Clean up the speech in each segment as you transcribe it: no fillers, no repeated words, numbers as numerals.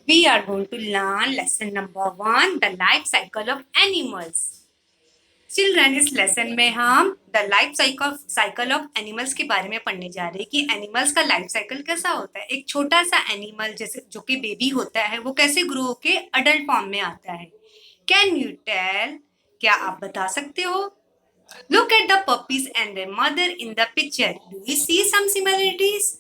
We are going to learn lesson number 1, the life cycle of animals. Children, इस lesson में हम the life cycle of animals के बारे में पढ़ने जा रहे हैं कि एनिमल्स का लाइफ साइकिल कैसा होता है। एक छोटा सा एनिमल जैसे जो कि बेबी होता है वो कैसे ग्रो होके अडल्ट फॉर्म में आता है। कैन यू टेल, क्या आप बता सकते हो? Look at the puppies and their mother in the picture, do you see some similarities?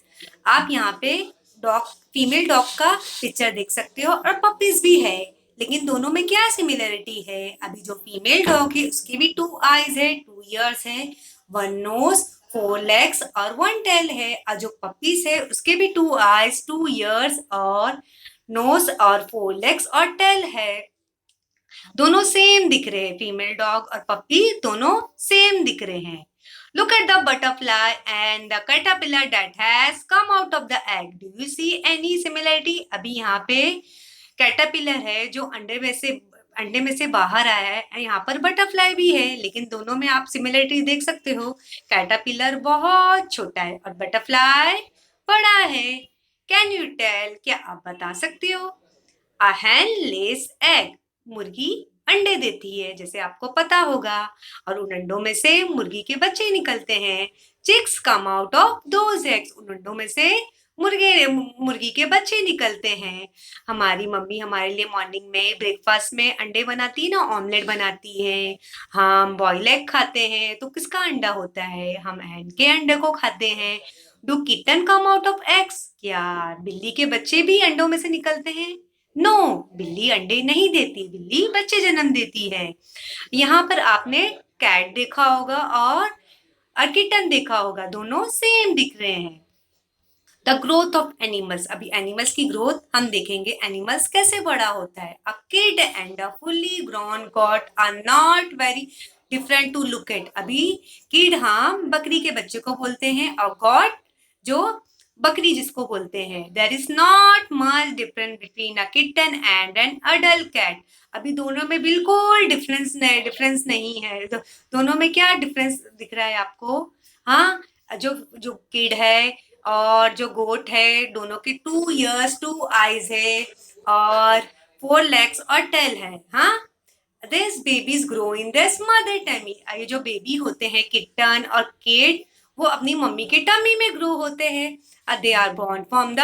आप यहाँ पे डॉग, फीमेल डॉग का पिक्चर देख सकते हो और पपीज भी है, लेकिन दोनों में क्या सिमिलरिटी है? अभी जो फीमेल डॉग है उसकी भी 2 आईज है, 2 ईयर्स है, 1 नोज, 4 लेग्स और 1 टेल है। और जो पपीज है उसके भी 2 आईज, 2 ईयर्स और नोज और 4 लेग्स और टेल है। दोनों सेम दिख रहे हैं, फीमेल डॉग और पप्पी दोनों सेम दिख रहे हैं। Look at the butterfly and the caterpillar that has come out of the egg. Do you see any similarity? अभी यहाँ पे कैटरपिलर है जो अंडे में से बाहर आया है। यहाँ पर बटरफ्लाई भी है, लेकिन दोनों में आप सिमिलरिटी देख सकते हो। कैटरपिलर बहुत छोटा है और बटरफ्लाई बड़ा है। कैन यू टेल, क्या आप बता सकते हो? A hen lays egg, मुर्गी अंडे देती है, जैसे आपको पता होगा, और उन अंडों में से मुर्गी के बच्चे निकलते हैं। Chicks come out of those eggs, उन अंडों में से मुर्गी के बच्चे निकलते हैं। हमारी मम्मी हमारे लिए मॉर्निंग में ब्रेकफास्ट में अंडे बनाती है ना, ऑमलेट बनाती है। हम बॉयल एग खाते हैं, तो किसका अंडा होता है? हम hen के अंडे को खाते हैं। Do kitten come out of eggs, क्या बिल्ली के बच्चे भी अंडों में से निकलते हैं? नो, बिल्ली अंडे नहीं देती, बिल्ली बच्चे जन्म देती है। यहाँ पर आपने कैट देखा होगा और किटन देखा होगा, दोनों सेम दिख रहे हैं। द ग्रोथ ऑफ एनिमल्स, अभी एनिमल्स की ग्रोथ हम देखेंगे, एनिमल्स कैसे बड़ा होता है। A kid and a fully grown goat are not very different to look at. अभी किड हम बकरी के बच्चे को बोलते हैं और गॉट जो बकरी जिसको बोलते हैं। There is not much difference between a kitten and an adult cat. अभी दोनों में बिल्कुल डिफरेंस नहीं है। दोनों में क्या डिफरेंस दिख रहा है आपको? हाँ, जो जो किड है और जो गोट है, दोनों के 2 ईयर्स, 2 आईज है और 4 लेग्स और टेल है। हाँ, this babies grow in this mother tummy. ये जो बेबी होते हैं किटन और किड, वो अपनी मम्मी के टमी में ग्रो होते हैं। They are born from the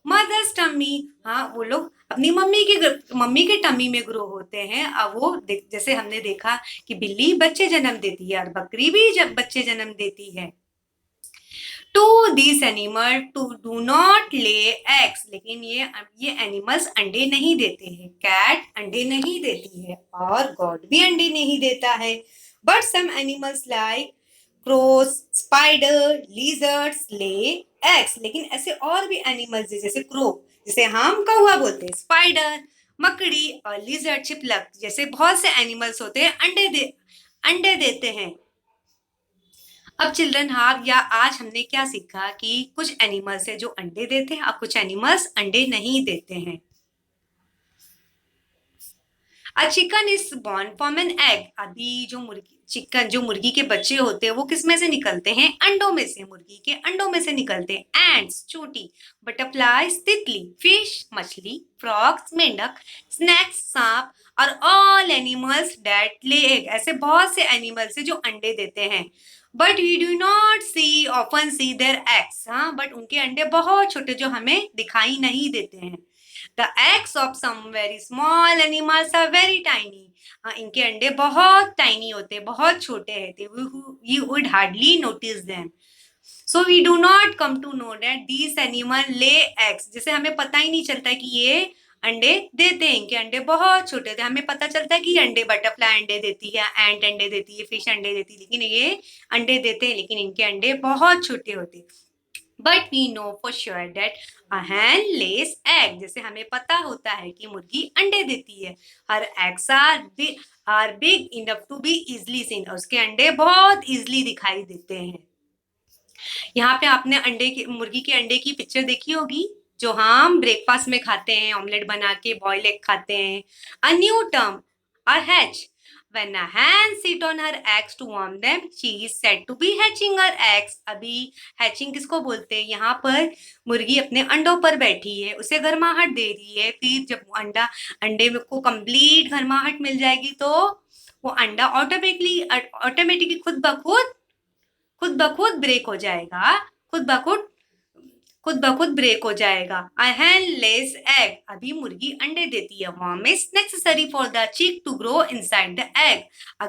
mother's tummy. हाँ, वो लोग अपनी मम्मी के टमी में ग्रो होते हैं। अब वो जैसे हमने देखा कि बिल्ली बच्चे जन्म देती है और बकरी भी जब बच्चे जन्म देती है। To this animal to do not lay eggs, लेकिन ये एनिमल्स अंडे नहीं देते हैं। कैट अंडे नहीं देती है और गॉड भी अंडे नहीं देता है। But some animals like crows, spider, lizards lay eggs, लेकिन ऐसे और भी एनिमल्स है जैसे क्रो, जिसे हम कौवा बोलते हैं, स्पाइडर मकड़ी और लिजर्ड छिपलक जैसे बहुत से एनिमल्स होते हैं अंडे देते हैं। अब चिल्ड्रन, हाँ, या आज हमने क्या सीखा कि कुछ एनिमल्स है जो अंडे देते हैं और कुछ एनिमल्स अंडे नहीं देते हैं। A chicken is born from an egg, अभी जो मुर्गी के बच्चे होते हैं वो किस में से निकलते हैं? अंडों में से, मुर्गी के अंडों में से निकलते हैं। एंड्स चोटी, बटरफ्लाइज तितली, फिश मछली, फ्रॉग्स मेंढक, स्नैक्स सांप और all animals that lay egg, ऐसे बहुत से एनिमल्स है जो अंडे देते हैं। But we do not see often see their eggs, हाँ, बट उनके अंडे बहुत छोटे जो हमें दिखाई नहीं देते हैं। The eggs of some very small animals are very tiny. हाँ, इनके अंडे बहुत टाइनी होते हैं, बहुत छोटे हैं। You would hardly notice them. So we do not come to know that these animal lay eggs. जैसे हमें पता ही नहीं चलता कि ये अंडे देते हैं, इनके अंडे बहुत छोटे होते हैं। हमें पता चलता है कि अंडे, बटरफ्लाई अंडे देती है, एंट अंडे देती है, फिश अंडे देती है, लेकिन ये अंडे देते हैं, लेकिन इनके अंडे बहुत छोटे होते हैं। But we know for sure that a hen lays egg, जैसे हमें पता होता है कि मुर्गी अंडे देती है। हर eggs are big enough to be easily seen, और उसके अंडे बहुत इजली दिखाई देते हैं। यहाँ पे आपने मुर्गी के अंडे की पिक्चर देखी होगी, जो हम ब्रेकफास्ट में खाते हैं, ऑमलेट बना के, बॉयल एग खाते हैं। A new term, a hatch, When a hen sit on her eggs to warm them, she is said to be hatching her eggs. अभी हैचिंग किसको बोलते हैं? यहाँ पर मुर्गी अपने अंडों पर बैठी है, उसे गर्माहट दे रही है। फिर जब अंडे में को कंप्लीट गर्माहट मिल जाएगी तो वो अंडा ऑटोमेटिकली खुद ब खुद ब्रेक हो जाएगा, खुद ब खुद ब्रेक हो जाएगा। A hen lays egg. अभी मुर्गी अंडे देती है। Warm is necessary for the chick to grow inside the egg.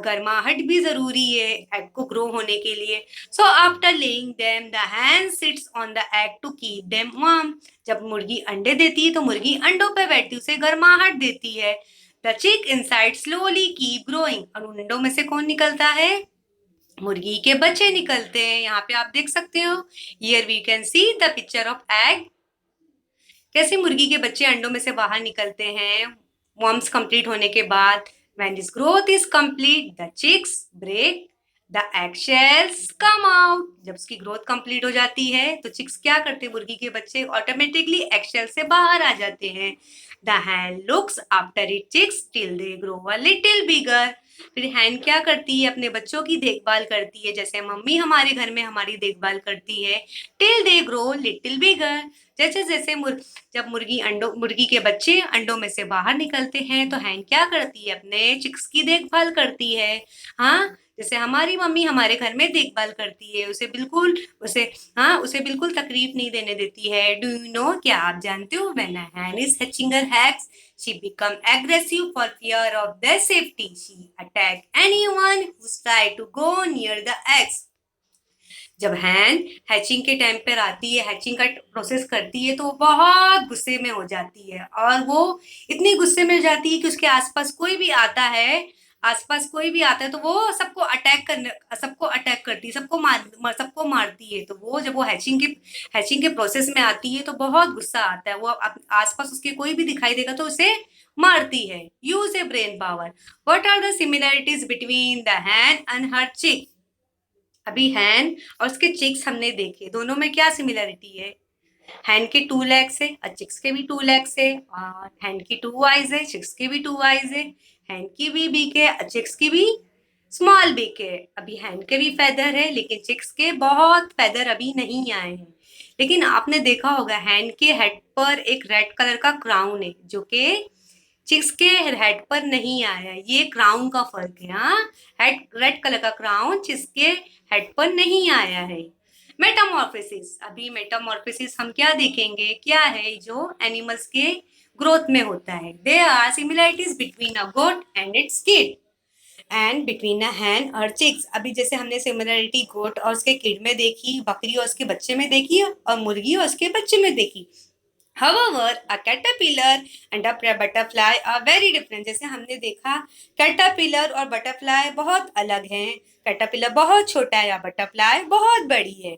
गर्माहट भी जरूरी है एग को ग्रो होने के लिए। So after laying them, the hen sits on the egg to keep them warm. जब मुर्गी अंडे देती है तो मुर्गी अंडों पे बैठती है, उसे गर्माहट देती है। The chick inside slowly keep growing. और उन अंडों में से कौन निकलता है? मुर्गी के बच्चे निकलते हैं। यहाँ पे आप देख सकते हो, here we can see the picture of egg. कैसे मुर्गी के बच्चे अंडों में से बाहर निकलते हैं वॉर्म्स कंप्लीट होने के बाद। When this growth is complete, the chicks break the egg shells come out. जब उसकी ग्रोथ कंप्लीट हो जाती है तो चिक्स क्या करते हैं? मुर्गी के बच्चे ऑटोमेटिकली एग शेल से बाहर आ जाते हैं। The hen looks after its chicks till they grow a little bigger. फिर हैन क्या करती है? अपने बच्चों की देखभाल करती है, जैसे मम्मी हमारे घर में हमारी देखभाल करती है। Till they grow little bigger. जैसे जैसे जब मुर्गी के बच्चे अंडों में से बाहर निकलते हैं तो हैन क्या करती है? अपने चिक्स की देखभाल करती है। हाँ, जैसे हमारी मम्मी हमारे घर में देखभाल करती है, उसे बिल्कुल तकलीफ नहीं देने देती है। Do you no? क्या आप जानते हो? When a hen is hatching her eggs, she become aggressive for fear of their safety. She attack anyone who try to go near the eggs. जब हैन हैचिंग के टाइम पर आती है, हैचिंग का प्रोसेस करती है तो वो बहुत गुस्से में हो जाती है, और वो इतनी गुस्से में हो जाती है कि उसके आसपास कोई भी आता है तो वो सबको अटैक करती है, सबको मारती है। तो वो जब वो हैचिंग के प्रोसेस में आती है तो बहुत गुस्सा आता है। वो आसपास उसके कोई भी दिखाई देगा तो उसे मारती है। Use a brain power. What are the similarities between the hen and her chick? अभी हैन और उसके चिक्स हमने देखे, दोनों में क्या सिमिलरिटी है? हैन के 2 लेग्स है और चिक्स के भी 2 लेग्स है, और हैन की 2 आईज है, चिक्स के भी 2 आईज है। हैन की भी बीक है और चिक्स की भी स्मॉल बीक है। अभी हैन के भी फेदर है लेकिन चिक्स के बहुत फेदर अभी नहीं आए हैं। लेकिन आपने देखा होगा हैन के हेड पर एक रेड कलर का क्राउन है जो कि चिक्स के हेड पर नहीं आया। ये क्राउन का फर्क है। हाँ, रेड कलर का क्राउन चिक्स के हेड पर नहीं आया है। मेटामॉर्फोसिस। अभी मेटामॉर्फोसिस हम क्या देखेंगे? क्या है जो एनिमल्स के ग्रोथ में होता है? There are similarities between a goat and its kid and between a hen और चिक्स। अभी जैसे हमने सिमिलरिटी गोट और उसके किड में देखी, बकरी और उसके बच्चे में देखी, और मुर्गी और उसके बच्चे में देखी। However, a caterpillar and a butterfly are very different. जैसे हमने देखा कैटरपिलर और बटरफ्लाई बहुत अलग हैं। कैटरपिलर बहुत छोटा है या बटरफ्लाई बहुत बड़ी है।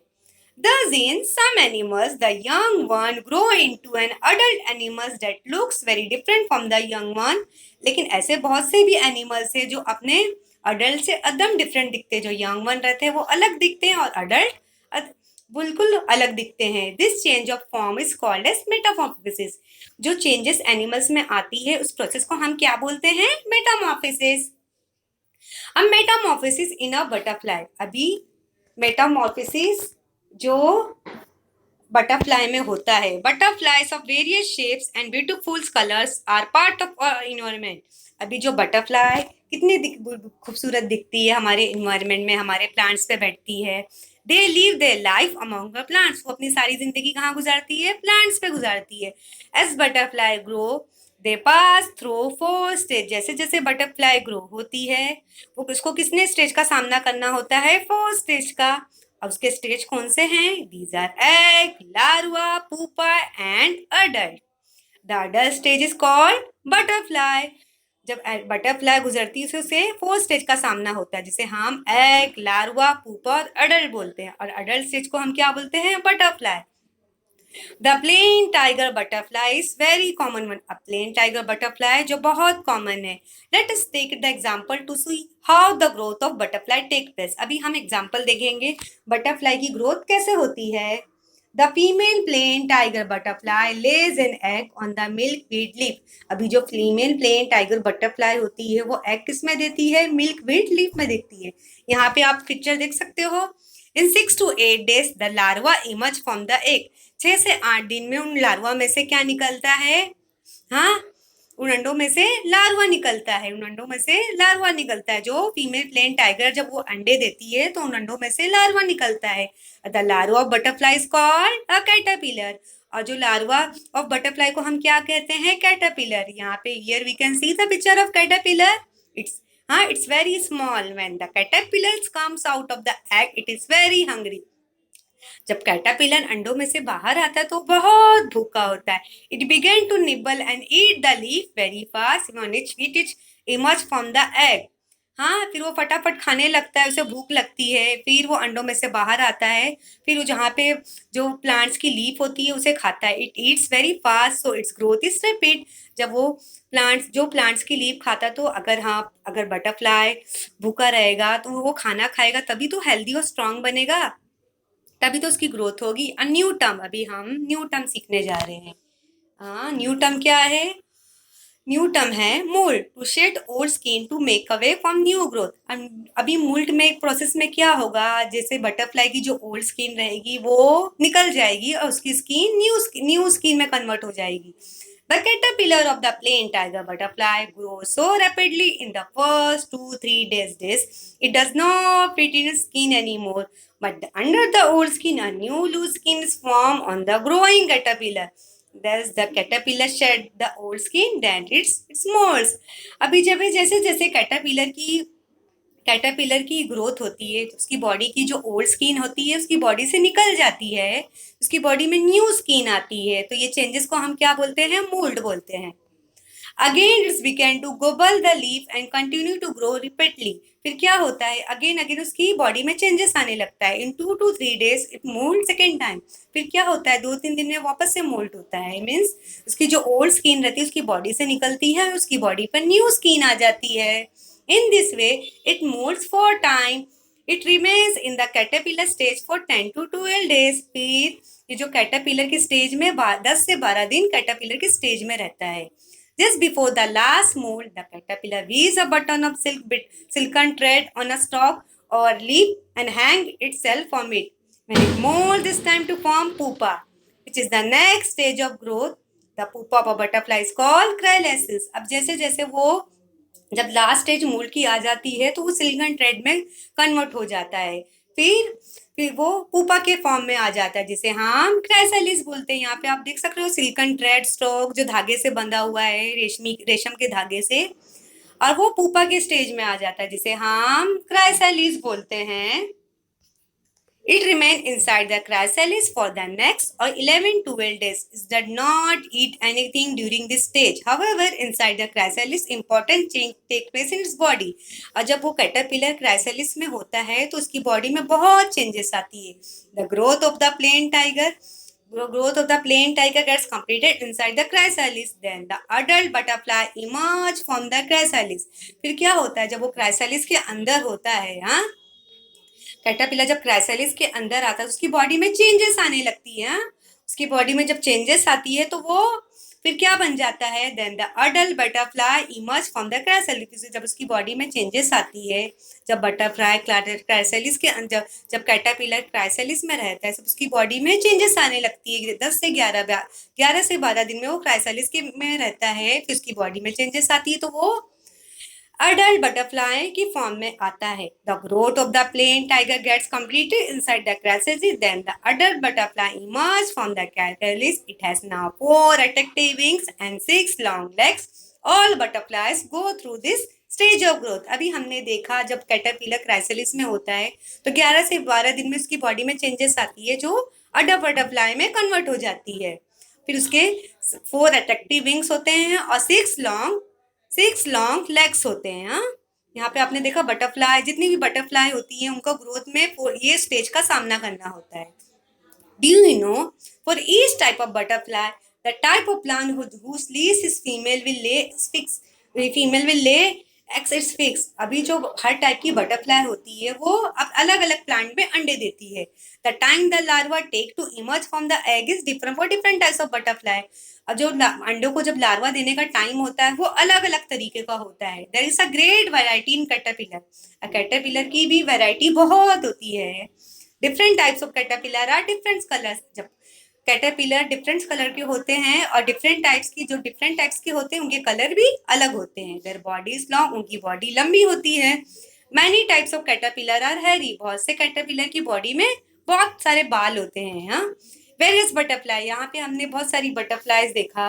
Thus, in some animals, the young one grow into an adult animals that looks very different from the young one. लेकिन ऐसे बहुत से भी एनिमल्स हैं जो अपने अडल्ट से एकदम डिफरेंट दिखते हैं। जो यंग वन रहते हैं वो अलग दिखते हैं और अडल्ट बिल्कुल अलग दिखते हैं। This change of form is called as metamorphosis. जो चेंजेस एनिमल्स में आती है उस प्रोसेस को हम क्या बोलते हैं? मेटामॉर्फोसिस। अब मेटामॉर्फोसिस इन अ बटरफ्लाई। अभी मेटामॉर्फोसिस जो बटरफ्लाई में होता है। Butterflies of various shapes and beautiful colours are part of our environment. अभी जो बटरफ्लाई कितनी खूबसूरत दिखती है हमारे इन्वायरमेंट में, हमारे प्लांट्स पे बैठती है। They live their life among the plants. वो अपनी सारी जिंदगी कहाँ गुजारती है? प्लांट्स पे गुजारती है। As butterfly grow they pass through 4 stage. जैसे जैसे बटरफ्लाई ग्रो होती है वो उसको किसने स्टेज का सामना करना होता है? 4 स्टेज का। अब उसके स्टेज कौन से हैं? These are egg, larva, pupa and adult. The adult stage is called butterfly. जब बटरफ्लाई गुजरती है उसे 4 स्टेज का सामना होता है, जिसे हम एग, लार्वा, पुपा और अडल्ट बोलते हैं। और अडल्ट स्टेज को हम क्या बोलते हैं? Butterfly. The plain tiger butterfly is very common one. अब प्लेन टाइगर बटरफ्लाई जो बहुत कॉमन है। Let us take the example to see how the growth of butterfly take place. अभी हम एग्जांपल देखेंगे बटरफ्लाई की ग्रोथ कैसे होती है। The female plain tiger butterfly lays an egg on the milkweed leaf. अभी जो फीमेल प्लेन टाइगर बटरफ्लाई होती है वो एग किस में देती है? मिल्कवीड लीफ में देती है। यहाँ पे आप पिक्चर देख सकते हो। इन 6 to 8 days the larva emerge from the egg. 6 से 8 दिन में उन लार्वा में से क्या निकलता है? हाँ, उन अंडों में से लार्वा निकलता है। उन अंडों में से लार्वा निकलता है। जो फीमेल प्लेन टाइगर जब वो अंडे देती है तो उन अंडों में से लार्वा निकलता है। The larva of butterfly is called a caterpillar. और जो लार्वा ऑफ बटरफ्लाई को हम क्या कहते हैं? कैटरपिलर। यहाँ पे here we can see the picture of caterpillar. It's हाँ, it's very small. When the caterpillar comes out of the egg it is very hungry. जब कैटरपिलर अंडों में से बाहर आता है तो बहुत भूखा होता है। It begin to nibble and eat the leaf very fast when it emerge from the egg. हाँ, फिर वो फटाफट खाने लगता है, उसे भूख लगती है, फिर वो अंडों में से बाहर आता है, फिर वो जहाँ पे जो प्लांट्स की लीफ होती है उसे खाता है। It eats very fast so it's growth is rapid. जब वो प्लांट्स की लीफ खाता तो अगर बटरफ्लाई भूखा रहेगा तो वो खाना खाएगा तभी तो हेल्दी और स्ट्रांग बनेगा, तभी तो उसकी ग्रोथ होगी। न्यू टर्म, अभी हम न्यू टर्म सीखने जा रहे हैं। हाँ, न्यू टर्म क्या है? न्यू टर्म है moult. To shed old skin to make away from new growth. अभी मोल्ड में प्रोसेस में क्या होगा? जैसे बटरफ्लाई की जो ओल्ड स्किन रहेगी वो निकल जाएगी और उसकी स्किन न्यू स्किन में कन्वर्ट हो जाएगी। The caterpillar of the plain tiger butterfly grows so rapidly in the first 2-3 days. It does not fit in its skin anymore. But under the old skin, a new loose skin is formed on the growing caterpillar. Thus, the caterpillar shed the old skin, then it molts. अभी जब जैसे जैसे caterpillar की growth होती है तो उसकी body की जो ओल्ड स्किन होती है उसकी बॉडी से निकल जाती है, उसकी बॉडी में न्यू स्किन आती है। तो ये चेंजेस को हम क्या बोलते हैं? मोल्ड बोलते हैं। Again it's began to gobble the leaf and continue to grow repeatedly. फिर क्या होता है? अगेन अगेन उसकी बॉडी में चेंजेस आने लगता है। In 2 to 3 days it moult second time. फिर क्या होता है? 2-3 दिन में वापस से मोल्ड होता है। मीन्स उसकी जो ओल्ड स्किन रहती है उसकी बॉडी से निकलती है और उसकी बॉडी पर न्यू स्किन आ जाती है। In this way, it molds for time. It remains in the caterpillar stage for 10 to 12 days. फिर ये जो कैटरपिलर की स्टेज में 10 से 12 दिन कैटरपिलर की स्टेज में रहता है। Just before the last mold, the caterpillar weaves a button of silken thread on a stalk or leaf and hang itself from it. When it molds, it's time to form pupa, which is the next stage of growth. The pupa of a butterfly is called chrysalis. अब जैसे जैसे वो जब last stage mould की आ जाती है तो वो सिल्कन थ्रेड में कन्वर्ट हो जाता है। फिर वो पुपा के फॉर्म में आ जाता है जिसे हम क्राइसलिस बोलते हैं। यहाँ पे आप देख सकते हो सिल्कन थ्रेड स्टॉक जो धागे से बंधा हुआ है, रेशम के धागे से, और वो पुपा के स्टेज में आ जाता है जिसे हम क्राइसलिस बोलते हैं। It remained inside the chrysalis for the next or 11-12 days. It does not eat anything during this stage. However, inside the chrysalis, important change take place in its body. और जब वो कैटरपिलर क्राइसलिस में होता है तो उसकी body में बहुत चेंजेस आती है। The growth of the plain tiger gets completed inside the chrysalis. Then the adult butterfly emerge from the chrysalis. फिर क्या होता है? जब वो क्राइसलिस के अंदर होता है, हाँ, कैटरपिलर जब क्राइसलिस के अंदर आता है उसकी बॉडी में चेंजेस आने लगती है। उसकी बॉडी में जब चेंजेस आती है तो वो फिर क्या बन जाता है? Then the adult butterfly emerge from the chrysalis. जब उसकी बॉडी में चेंजेस आती है, जब बटरफ्लाई क्राइसलिस के अंदर, जब कैटरपिलर क्राइसलिस में रहता है, सब उसकी बॉडी में चेंजेस आने लगती है। 10 से 12 दिन में वो क्राइसलिस के में रहता है, फिर उसकी बॉडी में चेंजेस आती है तो वो अडल्ट बटरफ्लाई की फॉर्म में आता है। The growth of the plain tiger gets completed inside the chrysalis, then the adult butterfly emerge from the कैटरलिस। It has now 4 attractive wings and 6 long legs. All butterflies go through this stage of growth. अभी हमने देखा जब caterpillar chrysalis में होता है तो 11 से 12 दिन में उसकी बॉडी में चेंजेस आती है जो अडल्ट बटरफ्लाई में कन्वर्ट हो जाती है। फिर उसके 4 अट्रैक्टिव विंग्स होते हैं और 6 लॉन्ग लेग्स होते हैं। हाँ, यहाँ पे आपने देखा बटरफ्लाई, जितनी भी बटरफ्लाई होती है उनको ग्रोथ में ये स्टेज का सामना करना होता है। Do you know? For each type of butterfly, the type of plant whose leaf is female will lay x is fix. अभी जो हर टाइप की बटरफ्लाई होती है वो अब अलग अलग प्लांट में अंडे देती है। The time the larva take to emerge from the egg is different for different types of butterfly. और जो अंडों को जब लार्वा देने का टाइम होता है वो अलग अलग तरीके का होता है। There is a great variety in caterpillar. Caterpillar की भी वैरायटी बहुत होती है। Different types of caterpillar are different colours. जब कैटरपिलर डिफरेंट कलर के होते हैं और डिफरेंट टाइप्स के होते हैं उनके कलर भी अलग होते हैं। देयर बॉडी इज लॉन्ग, उनकी बॉडी लंबी होती है। Many types of caterpillar are hairy. बहुत से कैटरपिलर की बॉडी में बहुत सारे बाल होते हैं। हाँ, वेरियस बटरफ्लाई, यहाँ पे हमने बहुत सारी बटरफ्लाईज देखा।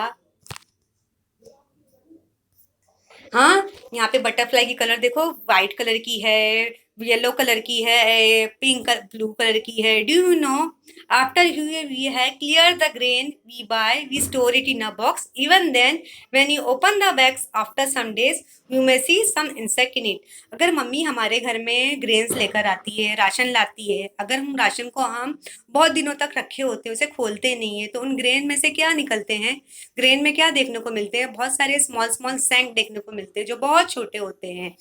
हाँ, यहाँ पे बटरफ्लाई की कलर देखो, व्हाइट कलर की है, येलो कलर की है, पिंक ब्लू कलर की है। Do you know, after we have clear the grain we buy we store it in a box. Even then when you open the bags after some days you may see some insect in it. अगर mummy हमारे घर में grains लेकर आती है, ration लाती है, अगर हम राशन को हम बहुत दिनों तक रखे होते हैं, उसे खोलते नहीं है, तो उन ग्रेन में से क्या निकलते हैं? ग्रेन में क्या देखने को मिलते हैं? बहुत सारे स्मॉल स्मॉल सैंक देखने को मिलते हैं जो बहुत छोटे होते हैं।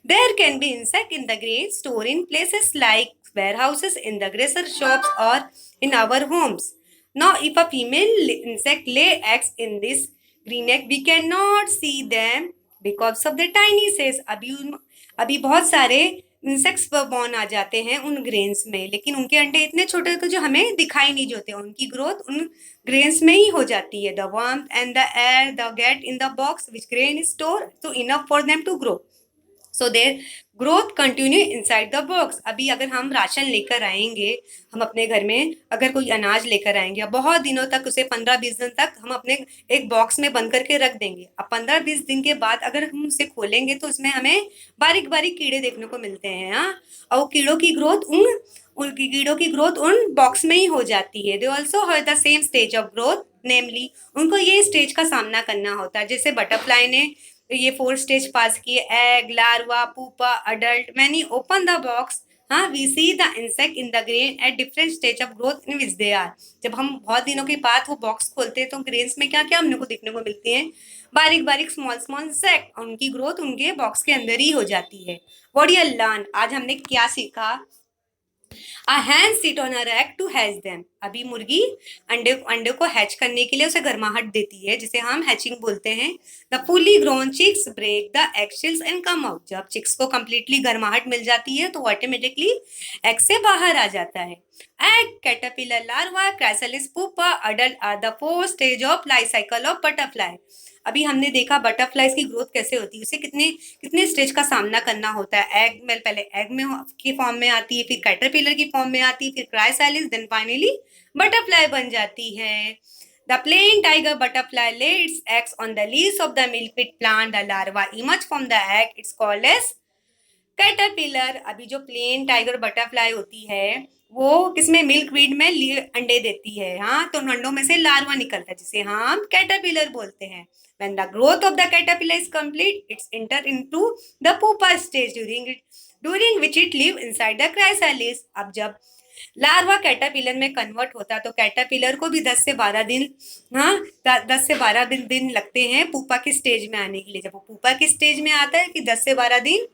There can be insect in the grain store in places like warehouses, in the grocery shops, or in our homes. Now, if a female insect lay eggs in this green egg, we cannot see them because of the tiny cells. अभी बहुत सारे insects born आ जाते हैं उन grains में, लेकिन उनके अंडे इतने छोटे होते हैं जो हमें दिखाई नहीं देते। उनकी ग्रोथ उन ग्रेन्स में ही हो जाती है। The warmth and the air the get in the box which grain is stored so enough for them to grow. So their growth continue inside the box. अभी अगर हम राशन लेकर आएंगे, हम अपने घर में अगर कोई अनाज लेकर आएंगे, बहुत दिनों तक उसे 15-20 दिन तक हम अपने एक बॉक्स में बंद करके रख देंगे। अब 15-20 दिन के बाद अगर हम उसे खोलेंगे तो उसमें हमें बारीक बारीक कीड़े देखने को मिलते हैं। हाँ, और वो कीड़ों की ग्रोथ उन बॉक्स में ही हो जाती है। They also have the same stage of growth, namely उनको ये स्टेज का सामना करना होता है। जैसे बटरफ्लाई ने ये 4 स्टेज पास किए, egg, larva, pupa, adult. When you open the box, हाँ, we see the insect in the grain at different stage of growth in which they are. जब हम बहुत दिनों के बाद वो बॉक्स खोलते हैं तो ग्रेन्स में क्या क्या हमने को देखने को मिलती है? बारीक बारीक स्मॉल स्मॉल इंसेक्ट, और उनकी ग्रोथ उनके बॉक्स के अंदर ही हो जाती है। व्हाट यू लर्न, आज हमने क्या सीखा? A hen sit on her egg to hatch them. अभी मुर्गी अंडे को हैच करने के लिए उसे गर्माहट देती है, जिसे हम हैचिंग बोलते हैं। The fully grown chicks break the eggshells and come out. जब चिक्स को completely गर्माहट मिल जाती है तो ऑटोमेटिकली एग से बाहर आ जाता है। Egg, caterpillar, larva, chrysalis, pupa, adult are the 4 stage of life cycle of butterfly. अभी हमने देखा बटरफ्लाईज की ग्रोथ कैसे होती है, उसे कितने कितने स्टेज का सामना करना होता है। एग में पहले एग में की फॉर्म में आती है, फिर कैटरपिलर की फॉर्म में आती है, फिर क्राइसैलिस, देन फाइनली बटरफ्लाई बन जाती है। The plain tiger butterfly lays its eggs on the leaves of the milkweed plant. The larva emerge from the egg. It's called as caterpillar. अभी जो प्लेन टाइगर बटरफ्लाई होती है वो किसमें? मिल्कवीड में अंडे देती है। हाँ, तो उन अंडों में से लार्वा निकलता है जिसे हम कैटरपिलर बोलते हैं। When the growth of the caterpillar is complete, it's enter into the pupa stage during which it live inside the chrysalis. अब जब लार्वा कैटरपिलर में कन्वर्ट होता है तो कैटरपिलर को भी 10 से 12 दिन, हाँ, 10 से 12 दिन लगते हैं पुपा की स्टेज में आने के लिए। जब वो पुपा की स्टेज में आता है कि 10 से 12 दिन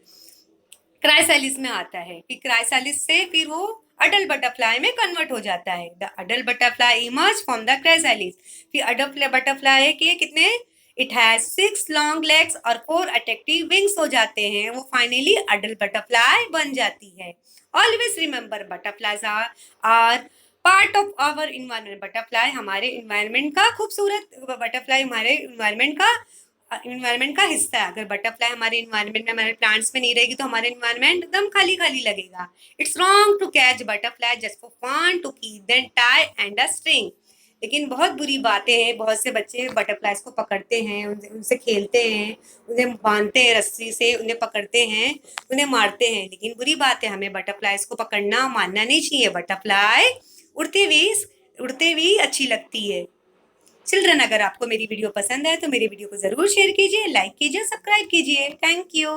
क्राइसैलिस में आता है, फिर क्राइसैलिस से फिर वो अडल्ट बटरफ्लाई में कन्वर्ट हो जाता है। The adult butterfly emerge from the chrysalis. फिर अडल्ट बटरफ्लाई के कितने? इट हैज 6 लॉन्ग लेग्स और 4 अट्रैक्टिव विंग्स हो जाते हैं। वो फाइनली अडल्ट बटरफ्लाई बन जाती है। Always remember, butterflies are part of our environment. Butterfly हमारे इन्वायरमेंट का बटरफ्लाई हमारे इन्वायरमेंट का हिस्सा है। अगर बटरफ्लाई हमारे इन्वायरमेंट में, हमारे प्लांट्स में नहीं रहेगी तो हमारे इन्वायरमेंट एकदम खाली खाली लगेगा। It's wrong to catch butterfly just for fun, to keep them tie and a string. लेकिन बहुत बुरी बातें हैं, बहुत से बच्चे बटरफ्लाईज को पकड़ते हैं, उनसे खेलते हैं, उन्हें बांधते हैं रस्सी से, उन्हें पकड़ते हैं, उन्हें मारते हैं। लेकिन बुरी बात है, हमें बटरफ्लाईज को पकड़ना मानना नहीं चाहिए। बटरफ्लाई उड़ते हुए अच्छी लगती है। चिल्ड्रन, अगर आपको मेरी वीडियो पसंद है तो मेरी वीडियो को ज़रूर शेयर कीजिए, लाइक कीजिए, सब्सक्राइब कीजिए। Thank you.